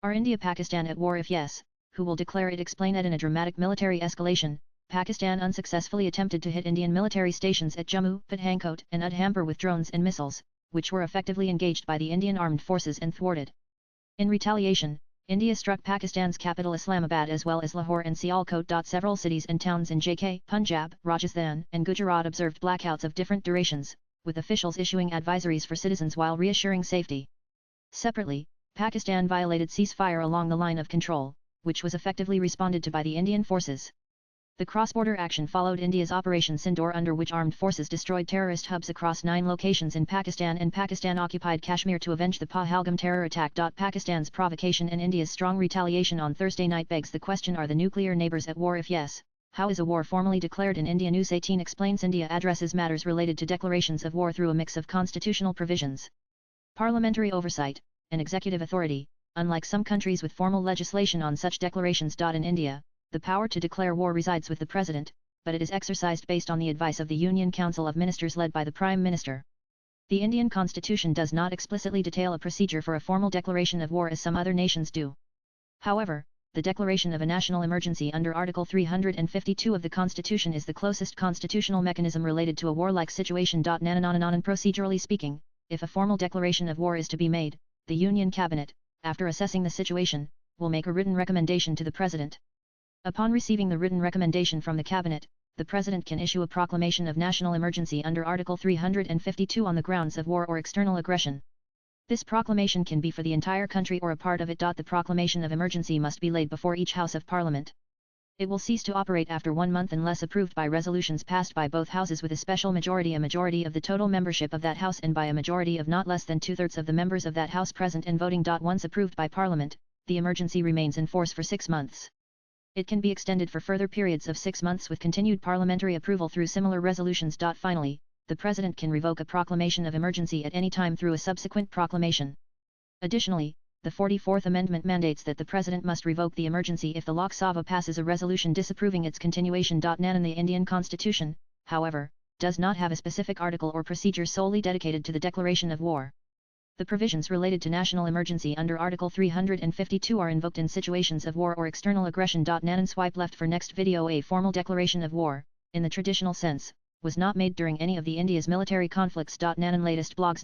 Are India-Pakistan at war? If yes, who will declare it? Explain it. In a dramatic military escalation, Pakistan unsuccessfully attempted to hit Indian military stations at Jammu, Pathankot and Udhampur with drones and missiles, which were effectively engaged by the Indian armed forces and thwarted. In retaliation, India struck Pakistan's capital Islamabad as well as Lahore and Sialkot. Several cities and towns in JK, Punjab, Rajasthan and Gujarat observed blackouts of different durations, with officials issuing advisories for citizens while reassuring safety. Separately, Pakistan violated ceasefire along the line of control, which was effectively responded to by the Indian forces. The cross-border action followed India's Operation Sindoor, under which armed forces destroyed terrorist hubs across 9 locations in Pakistan and Pakistan-occupied Kashmir to avenge the Pahalgam terror attack. Pakistan's provocation and India's strong retaliation on Thursday night begs the question: are the nuclear neighbours at war? If yes, how is a war formally declared in India? News 18 explains. India addresses matters related to declarations of war through a mix of constitutional provisions, parliamentary oversight, and executive authority, unlike some countries with formal legislation on such declarations. In India, the power to declare war resides with the President, but it is exercised based on the advice of the Union Council of Ministers led by the Prime Minister. The Indian Constitution does not explicitly detail a procedure for a formal declaration of war as some other nations do. However, the declaration of a national emergency under Article 352 of the Constitution is the closest constitutional mechanism related to a warlike situation. Procedurally speaking, if a formal declaration of war is to be made, the Union Cabinet, after assessing the situation, will make a written recommendation to the President. Upon receiving the written recommendation from the Cabinet, the President can issue a proclamation of national emergency under Article 352 on the grounds of war or external aggression. This proclamation can be for the entire country or a part of it. The proclamation of emergency must be laid before each House of Parliament. It will cease to operate after 1 month unless approved by resolutions passed by both houses with a special majority, a majority of the total membership of that House, and by a majority of not less than 2/3 of the members of that House present and voting. Once approved by Parliament, the emergency remains in force for 6 months. It can be extended for further periods of 6 months with continued parliamentary approval through similar resolutions. Finally, the President can revoke a proclamation of emergency at any time through a subsequent proclamation. Additionally, the 44th Amendment mandates that the President must revoke the emergency if the Lok Sabha passes a resolution disapproving its continuation. In the Indian Constitution, however, does not have a specific article or procedure solely dedicated to the declaration of war. The provisions related to national emergency under Article 352 are invoked in situations of war or external aggression. Swipe left for next video. A formal declaration of war, in the traditional sense, was not made during any of the India's military conflicts. Latest blogs.